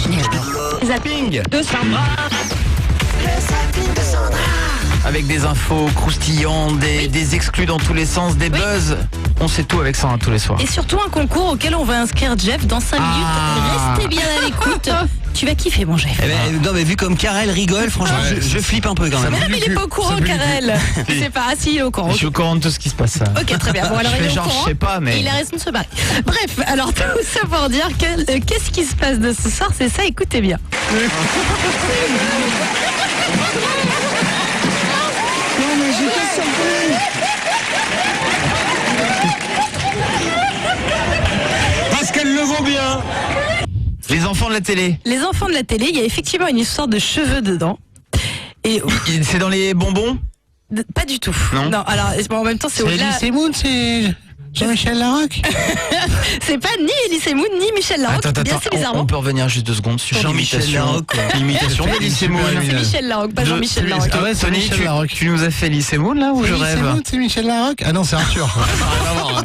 continuer. Zapping de Sandra. avec des infos croustillantes, des exclus dans tous les sens, des buzz. On sait tout avec Sandra tous les soirs. Et surtout un concours auquel on va inscrire Jeff dans 5 minutes. Restez bien à l'écoute. Tu vas kiffer mon Jeff. Non mais vu comme Karel rigole, franchement je flippe un peu quand même. Mais il est pas au courant, Karel. C'est pas assis, il est au courant. Je suis au courant de tout ce qui se passe. Ok, très bien. Bon, alors je il fais est au genre, courant. je sais pas, mais... Et il a raison de se barrer. Bref, alors tout ça pour dire que qu'est-ce qui se passe de ce soir, c'est ça, écoutez bien. Parce qu'elle le vaut bien. Les enfants de la télé. Les enfants de la télé, il y a effectivement une histoire de cheveux dedans. Et C'est dans les bonbons? pas du tout. Non. Alors bon, en même temps, c'est au-delà. Elise Moon, c'est Jean-Michel Larocque. C'est pas ni Elise Moon ni Michel Larocque. Bien c'est bizarrement. on peut revenir juste 2 secondes sur Jean-Michel l'imitation. Larocque, quoi. L'imitation d'Elise Moon. C'est Michel Larocque, pas Jean-Michel Larocque. Ah ouais, c'est Tony, Michel Larocque. tu nous as fait Elise Moon là ou je Elise rêve? Moon, c'est Michel Larocque. Ah non, c'est Arthur. Ça n'a rien à voir.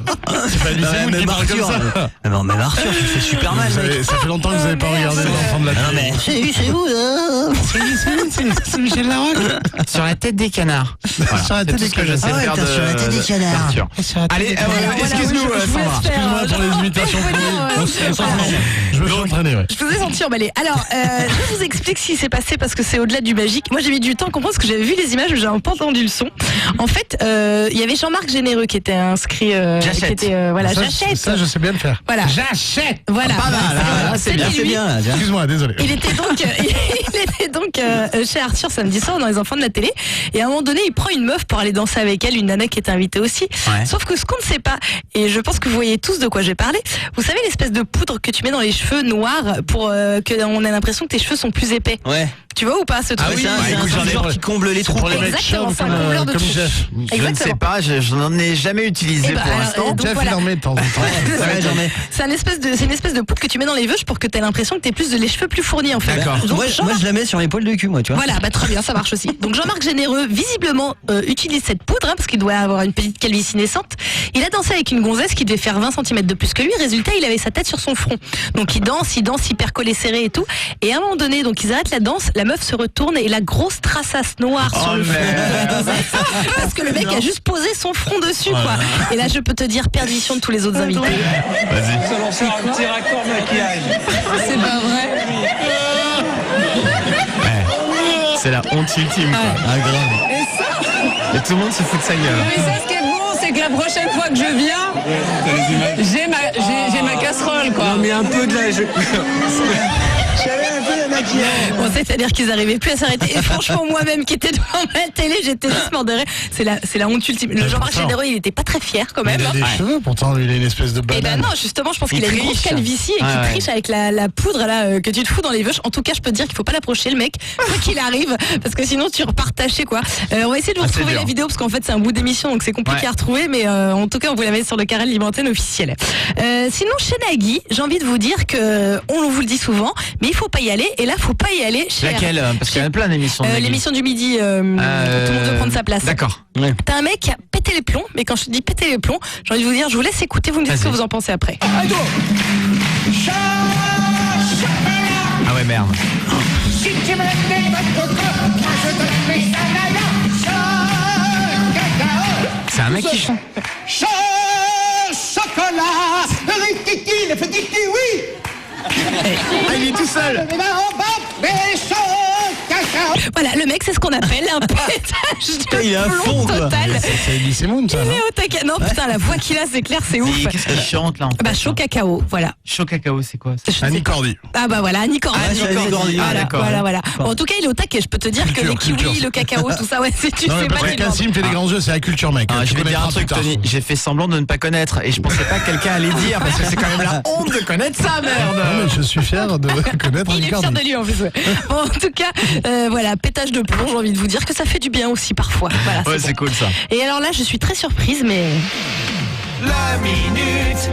C'est pas Elise Moon qui Même parle comme Arthur, ça. non mais Arthur tu fais super mal mec. Ça fait longtemps que vous n'avez pas regardé les enfants de la Non télé. mais c'est vous là. C'est Elise Moon, c'est Michel Larocque. Sur la tête des canards. Voilà, Sur la c'est tête tout des ce que je sais canards. Ah ouais, faire t'as sur la tête des canards. d'Arthur. Allez, excuse-nous Sandra. Excuse-moi pour les imitations pourries. Je me suis entraîné, ouais. Je vous ai senti emballé. Alors, je vous explique ce qui s'est passé parce que c'est au-delà du magique. Moi, j'ai mis du temps à comprendre parce que j'avais vu les images, mais j'avais pas entendu le son. En fait, il y avait Jean-Marc Généreux qui était inscrit. J'achète. Qui était, voilà, j'achète. Ça, je sais bien le faire. Voilà. J'achète. Voilà. Pas mal, là, c'est bien, C'était lui. là. Excuse-moi, désolé. Il était donc chez Arthur samedi soir dans les enfants de la télé. Et à un moment donné, il prend une meuf pour aller danser avec elle, une nana qui était invitée aussi. Ouais. Sauf que ce qu'on ne sait pas, et je pense que vous voyez tous de quoi j'ai parlé, vous savez l'espèce de poudre que tu mets dans les cheveux noirs pour qu'on ait l'impression que tes cheveux sont plus épais. Ouais. Tu vois ou pas ce truc? oui, C'est écoute, j'en un ai genre pour- qui comble les trous. Pour les mecs Exactement, chauves c'est un combleur de comme trous. Jeff. Je ne sais Exactement. pas, je n'en ai jamais utilisé Eh ben, pour alors, l'instant. donc Jeff, voilà. il en met de temps en temps. Ouais, j'en ai. C'est une espèce de poudre que tu mets dans les veuches pour que tu aies l'impression que tu aies plus de les cheveux plus fournis en fait. D'accord. Donc, Moi je la mets sur les poils de cul moi tu vois. Voilà, bah très bien, ça marche aussi. Donc Jean-Marc Généreux, visiblement, utilise cette poudre, parce qu'il doit avoir une petite calvitie naissante. Il a dansé avec une gonzesse qui devait faire 20 cm de plus que lui. Résultat, il avait sa tête sur son front. Donc il danse, hyper collé serré et tout. Et à un moment donné, donc ils arrêtent la danse, la meuf se retourne et la grosse traçasse noire sur le front de la gonzesse. Parce que le mec a juste posé son front dessus, quoi. Et là, je peux te dire, perdition de tous les autres invités. C'est un petit raccord maquillage. C'est pas vrai. C'est la honte ultime. Quoi. Ah, grave. Et tout le monde se fout de sa gueule. Mais ça, ce qui est bon, c'est que la prochaine fois que je viens, j'ai ma casserole, quoi. Mais un peu de la... Bon, c'est-à-dire qu'ils n'arrivaient plus à s'arrêter. Et franchement, moi-même qui étais devant ma télé, j'étais juste mort de rire. C'est la honte ultime. Le Jean-Marc pourtant. Généreux, il était pas très fier quand même. Il a des cheveux, pourtant, lui, il a une espèce de Et ben banane. non, justement, je pense Il qu'il a une grosse triche. calvitie et qu'il Ah ouais. triche avec la poudre là que tu te fous dans les veuches. En tout cas, je peux te dire qu'il faut pas l'approcher, le mec, quoi qu'il arrive, parce que sinon tu repars taché quoi. On va essayer de vous c'est retrouver dur. la vidéo parce qu'en fait c'est un bout d'émission donc c'est compliqué Ouais. à retrouver, mais en tout cas on vous la met sur le Karel Libre Antenne officiel. Sinon chez Nagui, j'ai envie de vous dire que on vous le dit souvent, mais il faut pas y aller. Et là, faut pas y aller chez Laquelle? Parce qu'il y en a plein d'émissions. de Nagui. l'émission du midi. Tout le monde veut prendre sa place. D'accord. T'as un mec qui a pété les plombs, mais quand je te dis péter les plombs, j'ai envie de vous dire, je vous laisse écouter, vous me dites ce que Vas-y. vous en pensez après. Ah ouais, merde. C'est un mec qui chante. Chocolat, rikiki, le petit kiwi. Ah, il est tout seul. Voilà, le mec, c'est ce qu'on appelle un pétage de il est à plomb fond, quoi. total. C'est Elise Moon, ça, Il non? est au taquet. Non, putain, la voix qu'il a, c'est clair, c'est ouf. Et qu'est-ce qu'il chante là en fait, Bah, chaud cacao, voilà. Chaud cacao, c'est quoi? Je sais Annie pas. Cordy. Ah bah voilà, Annie Cordy. Ah, c'est Annie Cordy. Ah, Voilà, d'accord. voilà. Bon, en tout cas, il est au taquet. Je peux te dire que les Culture, kiwis, culture. le cacao, tout ça, ouais, tu Non, sais mais pas Patrick qui demande. Cassim fait des grands yeux, c'est la culture, mec. Ah, Tu je vais te dire un connaîtras truc, plus tard. Tony. J'ai fait semblant de ne pas connaître et je pensais pas que quelqu'un allait dire parce que c'est quand même la honte de connaître ça, Non, merde. mais je suis fier de connaître Il Annie est fier Cordy. de lui en plus. Ouais. Bon, en tout cas, voilà, pétage de plomb, j'ai envie de vous dire que ça fait du bien aussi parfois. Voilà, Ouais, c'est c'est bon. cool ça. Et alors là, je suis très surprise, mais La minute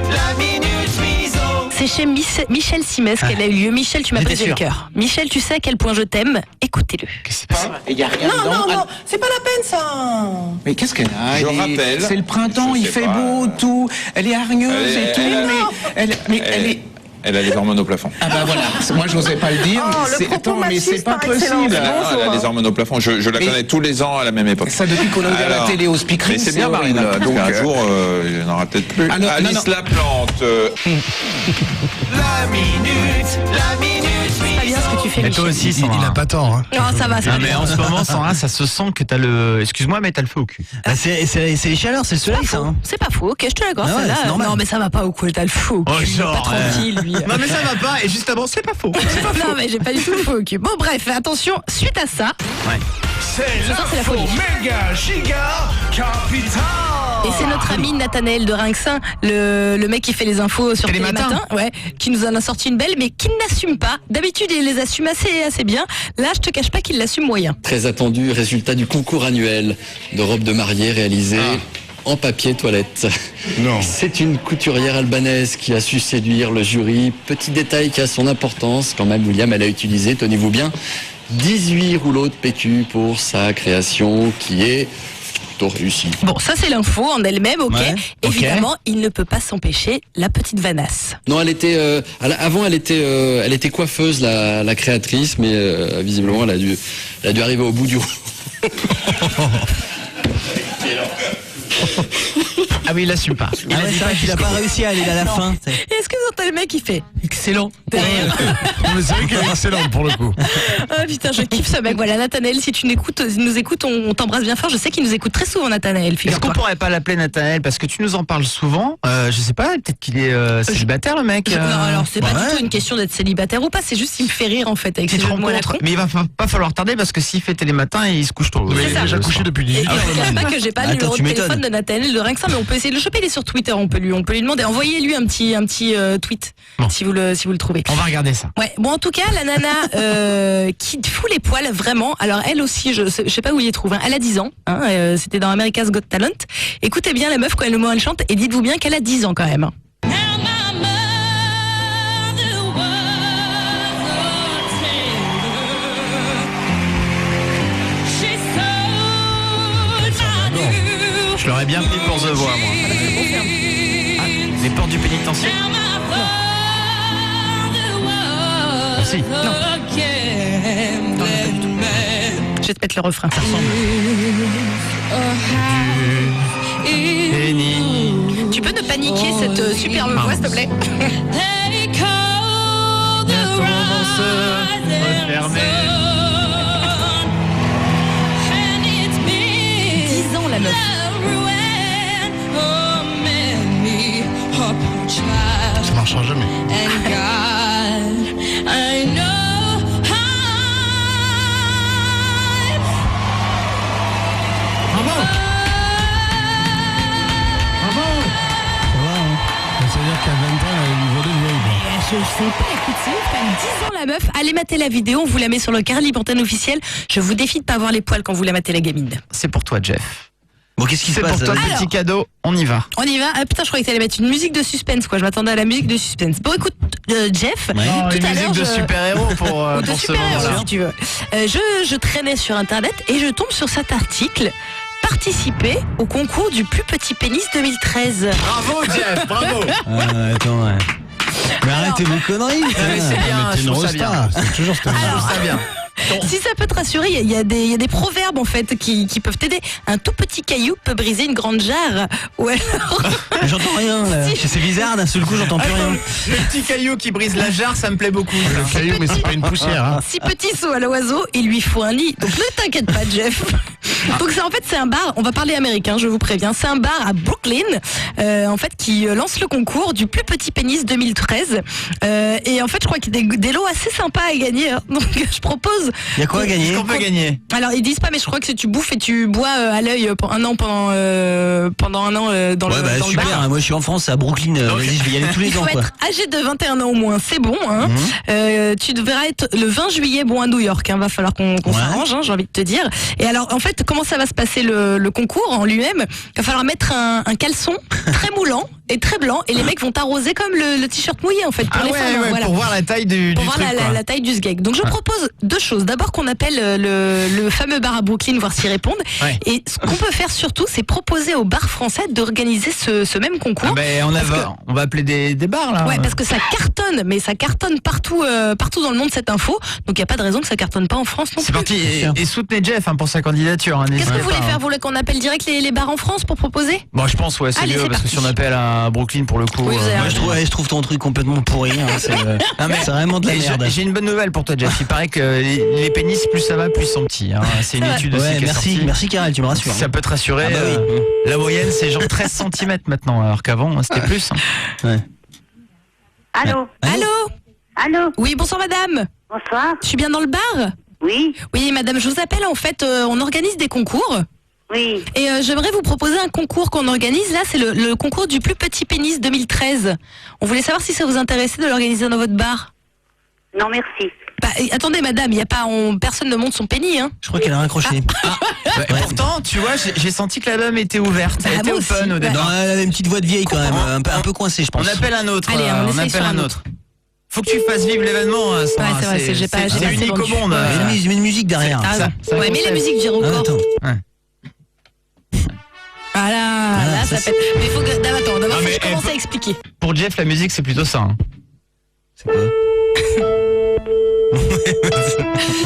miso. c'est chez Michel Simès qu'elle a eu lieu. Michel, tu m'as J'étais brisé le sûr. cœur. Michel, tu sais à quel point je t'aime. Écoutez-le. Qu'est-ce qui s'est passé? Il n'y a rien dedans. c'est pas la peine, ça. Mais qu'est-ce qu'elle a? Je rappelle. C'est le printemps, Je il sais fait pas. beau, tout. Elle est hargneuse et tout, mais elle est... Elle a les hormones au plafond. Ah bah voilà, moi j'osais pas le dire. Attends, mais c'est pas possible. Elle a les hormones au plafond. Je la connais tous les ans à la même époque. Ça depuis qu'on a ouvert la télé au speakerine. Mais c'est bien Marine, donc un jour, il n'y en aura peut-être plus. Alice Laplante. La minute. Pas bien ce que tu fais, Mais toi Michel. aussi, Sandra. Il a pas tort. Hein. Non, ça va, ça va. Mais en ce moment, Sandra, ça se sent que t'as le... Excuse-moi, mais t'as le feu au cul. Bah, c'est les chaleurs, c'est le soleil, ça. Hein. C'est pas faux, ok, je te l'accorde. Ah ouais, celle-là, c'est normal. non, mais ça va pas au coup, t'as le faux. Oh, Il est genre, pas tranquille, lui. Non, mais ça va pas, et justement, c'est pas faux. Non, mais j'ai pas du tout le faux au cul. Bon, bref, attention, suite à ça. Ouais. Ce soir, c'est la folie. méga giga capital. Et c'est notre ami Nathanaël de Rinxin, le mec qui fait les infos sur Télématin, ouais, qui nous en a sorti une belle, mais qui n'assume pas. D'habitude, il les assume assez bien. Là, je te cache pas qu'il l'assume moyen. Très attendu, résultat du concours annuel de robe de mariée réalisée en papier toilette. Non. C'est une couturière albanaise qui a su séduire le jury. Petit détail qui a son importance quand même, William, elle a utilisé, tenez-vous bien, 18 rouleaux de PQ pour sa création qui est plutôt réussie. Bon, ça c'est l'info en elle-même, ok. Ouais, ok. Évidemment, il ne peut pas s'empêcher la petite vanasse. Non, elle était avant elle était coiffeuse la créatrice, mais visiblement elle a dû arriver au bout du Ah oui, il l'assume pas. Ah ouais, c'est vrai qu'il a pas réussi à aller à la fin. Et est-ce que vous entendez le mec qui fait excellent derrière? Non, mais c'est vrai qu'elle est excellente pour le coup. Ah putain, je kiffe ce mec. Voilà, Nathanaël, si tu nous écoutes, on t'embrasse bien fort. Je sais qu'il nous écoute très souvent, Nathanaël. Est-ce qu'on Figure-toi. pourrait pas l'appeler Nathanaël parce que tu nous en parles souvent? Je sais pas, peut-être qu'il est célibataire le mec. Non, alors c'est pas ouais. du tout une question d'être célibataire ou pas. C'est juste qu'il me fait rire en fait avec Tu ses te jeux de mots à la rencontres, con. mais il va pas falloir tarder parce que s'il fait Télématin, il se couche tôt. Mais il ça. est déjà couché depuis Et 18 je heures. ne cache pas que j'ai pas le Attends, numéro tu de téléphone m'étonnes. de Nathanaël de Rinxin, mais on peut essayer de le choper. Il est sur Twitter, on peut lui demander. Envoyez-lui un petit tweet Bon. si vous le trouvez. On va regarder ça. Ouais, bon en tout cas la nana qui fout les poils vraiment. Alors elle aussi, je sais pas où il les trouve. Hein. Elle a 10 ans. Hein, c'était dans America's Got Talent. Écoutez bien la meuf quand elle chante et dites-vous bien qu'elle a 10 ans quand même. Hein. Je l'aurais bien pris pour The Voix, moi. Ah, les portes du pénitencier. Ah, si. Je vais te mettre le refrain. Ça ressemble. Penny. Tu peux ne pas niquer cette superbe voix s'il te plaît. Bientôt vont se refermer. 10 ans la meuf. Ça marchera jamais. Ça veut dire qu'à 20 ans, elle a une volée de vieille, quoi. Je sais pas, écoute, c'est ouf, quand même 10 ans la meuf. Allez mater la vidéo, on vous la met sur le Carly Pantane officiel. Je vous défie de pas avoir les poils quand vous la matez la gamine. C'est pour toi, Jeff. Bon, qu'est-ce qui se C'est passe pour toi, Alors. petit cadeau. On y va. On y va. Ah putain, je croyais que t'allais mettre une musique de suspense, quoi. Je m'attendais à la musique de suspense. Bon, écoute, Jeff, Ouais. Oh, tout une à l'heure, musique de super-héros pour ou de ce super-héros, moment-là. si tu veux. Je traînais sur Internet et je tombe sur cet article. Participer au concours du plus petit pénis 2013. Bravo, Jeff, bravo. Attends, ouais. Mais arrêtez vos conneries. Mais c'est bien, T'es je une trouve ça bien. rosta. C'est toujours cette Je trouve ça bien. Si ça peut te rassurer, il y a des proverbes en fait qui peuvent t'aider. Un tout petit caillou peut briser une grande jarre. Ou alors, J'entends rien. Là. Si. C'est bizarre, d'un seul coup, j'entends plus rien. Le petit caillou qui brise la jarre, ça me plaît beaucoup. ça. Le caillou, mais c'est pas une poussière. Hein. si petit saut à l'oiseau, il lui faut un nid. Donc ne t'inquiète pas, Jeff. Donc c'est un bar. On va parler américain, je vous préviens. C'est un bar à Brooklyn, en fait, qui lance le concours du plus petit pénis 2013. Et en fait, je crois qu'il y a des lots assez sympas à gagner. Hein. Donc je propose. Il y a quoi à gagner? Qu'est-ce qu'on peut gagner? Alors ils disent pas, mais je crois que si tu bouffes et tu bois à l'œil pendant un an dans Ouais, le bah dans le bar. super. Moi, je suis en France, à Brooklyn. Vas-y, je vais y aller tous Il les faut ans, quoi. être âgé de 21 ans au moins, c'est bon. Hein. Tu devras être le 20 juillet bon à New York. Hein. Va falloir qu'on s'arrange, hein, j'ai envie de te dire. Et alors, en fait, comment ça va se passer le concours en lui-même? Il va falloir mettre un caleçon très moulant est très blanc et les mecs vont t'arroser comme le t-shirt mouillé en fait pour les femmes. Voilà. Pour voir la taille du Pour voir truc, la taille du sgeg. Donc je propose deux choses. D'abord qu'on appelle le fameux bar à Brooklyn, voir s'ils répondent. Ouais. Et ce qu'on peut faire surtout, c'est proposer aux bars français d'organiser ce même concours. On va appeler des bars là. Ouais, parce que ça cartonne, mais ça cartonne partout dans le monde cette info. Donc il n'y a pas de raison que ça cartonne pas en France non plus. C'est parti. Et soutenez Jeff pour sa candidature. Qu'est-ce que vous voulez faire? Vous voulez qu'on appelle direct les bars en France pour proposer? Bon, je pense c'est mieux parce que si on appelle à Brooklyn pour le coup. Oui, moi je trouve ton truc complètement pourri. C'est vraiment de la merde. J'ai une bonne nouvelle pour toi, Jeff. Il paraît que les pénis, plus ça va, plus ils sont petits. C'est une étude aussi qui est sortie. Merci Karel, tu me rassures. Ça peut te rassurer. La moyenne, c'est genre 13 cm maintenant, alors qu'avant, c'était plus. Ouais. Allô? Allô? Oui, bonsoir madame. Bonsoir. Je suis bien dans le bar? Oui. Oui, madame, je vous appelle en fait, on organise des concours. Oui. Et j'aimerais vous proposer un concours qu'on organise. Là, c'est le concours du plus petit pénis 2013. On voulait savoir si ça vous intéressait de l'organiser dans votre bar. Non, merci. Attendez, madame, personne ne monte son pénis, hein. Je crois qu'elle a raccroché. Pourtant, tu vois, j'ai senti que la dame était ouverte. Elle était open au départ. Non, elle avait une petite voix de vieille quand même, un peu coincée, je pense. On appelle un autre. Allez, on appelle un autre. Faut que tu fasses vivre l'événement. C'est vrai, c'est unique au monde. Mais une musique derrière. Ouais, mais la musique du record. Voilà, ça pète. Mais il faut que. D'abord, je commence à expliquer. Pour Jeff, la musique, c'est plutôt ça. C'est quoi?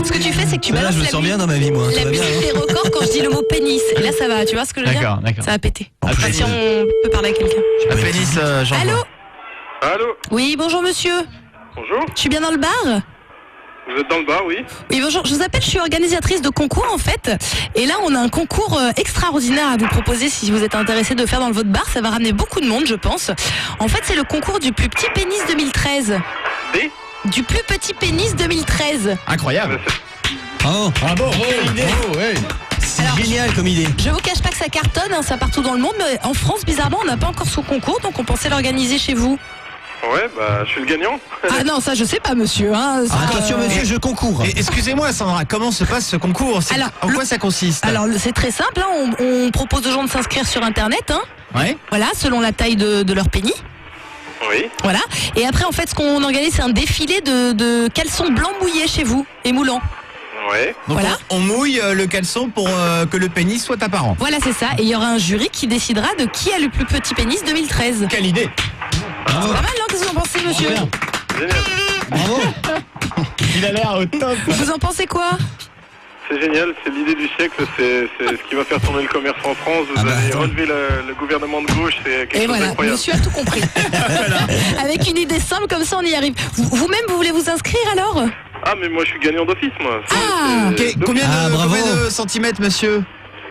Ce que tu fais, c'est que tu balances je me sens bien dans ma vie, moi. La musique des records quand je dis le mot pénis. Et là, ça va. Tu vois ce que je veux dire? D'accord. Ça va péter. Si on peut parler à quelqu'un. Pénis, Allô? Allô? Oui, bonjour monsieur. Bonjour. Je suis bien dans le bar? Vous êtes dans le bar, oui. Oui, bonjour. Je vous appelle, je suis organisatrice de concours en fait. Et là, on a un concours extraordinaire à vous proposer si vous êtes intéressé de faire dans votre bar. Ça va ramener beaucoup de monde, je pense. En fait, c'est le concours du plus petit pénis 2013. Du plus petit pénis 2013. Incroyable. Bravo. C'est génial comme idée. Je vous cache pas que ça cartonne, ça partout dans le monde. Mais en France, bizarrement, on n'a pas encore ce concours, donc on pensait l'organiser chez vous. Ouais, je suis le gagnant. Ah non, ça je sais pas, monsieur. Attention, monsieur, je concours. Excusez-moi, Sandra, comment se passe ce concours? En quoi ça consiste? Alors, c'est très simple. On propose aux gens de s'inscrire sur Internet. Ouais. Voilà, selon la taille de leur pénis. Oui. Voilà. Et après, en fait, ce qu'on organise, c'est un défilé de caleçons blancs mouillés chez vous et moulants. Ouais. Donc voilà. on mouille le caleçon pour que le pénis soit apparent. Voilà, c'est ça. Et il y aura un jury qui décidera de qui a le plus petit pénis 2013. Quelle idée! C'est pas mal, non? Qu'est-ce que vous en pensez, monsieur? Génial. Bravo. Il a l'air au top. Vous en pensez quoi? C'est génial, c'est l'idée du siècle, c'est ce qui va faire tourner le commerce en France. Vous avez relevé le gouvernement de gauche, c'est quelque chose d'incroyable. Monsieur a tout compris. Avec une idée simple, comme ça on y arrive. Vous-même, vous voulez vous inscrire alors? Ah, mais moi je suis gagnant d'office, moi. Combien de centimètres, monsieur?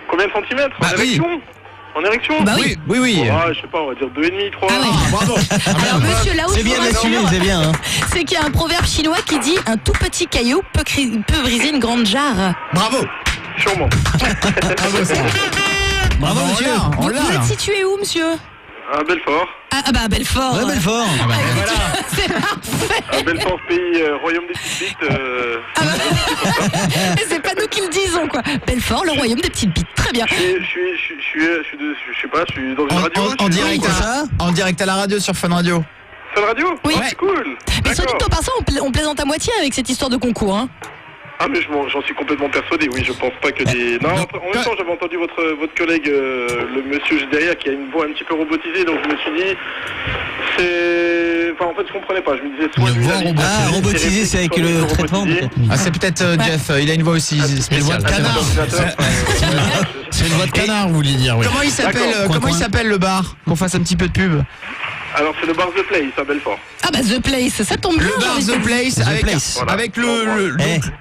Combien de centimètres? En érection? En érection? Bah oui. Oui. Je sais pas, on va dire 2,5, 3. Bravo. Alors monsieur, là où c'est bien assumé, c'est bien. C'est qu'il y a un proverbe chinois qui dit un tout petit caillou peut briser une grande jarre. Bravo. Sûrement. Bravo, monsieur. Vous êtes situé où, monsieur? À Belfort. Belfort. Ouais, Belfort. C'est parfait. À Belfort, pays royaume des petites bites. C'est pas nous qui le disons, quoi. Belfort, le royaume des petites bites. Très bien. Je sais pas, je suis dans une radio. En direct à la radio sur Fun Radio. Fun Radio? Oui. C'est cool. Mais soit dit en passant, on plaisante à moitié avec cette histoire de concours, hein. Ah, mais j'en suis complètement persuadé, oui, je pense pas que des... Non, en même temps, j'avais entendu votre collègue, le monsieur juste derrière, qui a une voix un petit peu robotisée, donc je me suis dit, en fait, je comprenais pas, je me disais... robotisé, c'est avec le traitement, peut-être. C'est peut-être Jeff, il a une voix aussi spéciale. C'est une voix de canard, vous voulez dire, oui. Comment il s'appelle le bar? Qu'on fasse un petit peu de pub. Alors c'est le bar The Place à Belfort. The Place, ça tombe bien. Le bar The Place avec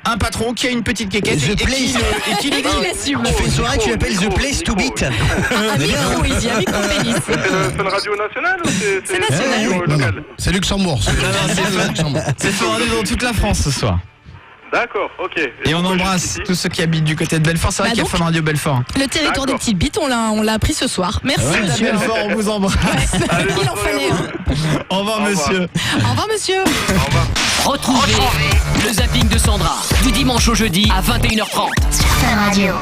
un patron qui a une petite quéquette et qui l'assume. Tu fais une soirée, tu l'appelles The Place to Beat. Un micro ici, un micro pénis. C'est une radio nationale ou c'est national local? C'est Luxembourg. C'est Fun Radio dans toute la France ce soir. D'accord, ok. Et on embrasse tous ceux qui habitent du côté de Belfort. C'est vrai qu'il y a Fun Radio Belfort. Le territoire des petites bites, on l'a appris ce soir. Merci. Belfort, on vous embrasse. Il en fallait. Au revoir, monsieur. Au revoir, monsieur. Au revoir. Retrouvez le zapping de Sandra du dimanche au jeudi à 21h30 sur Fun Radio.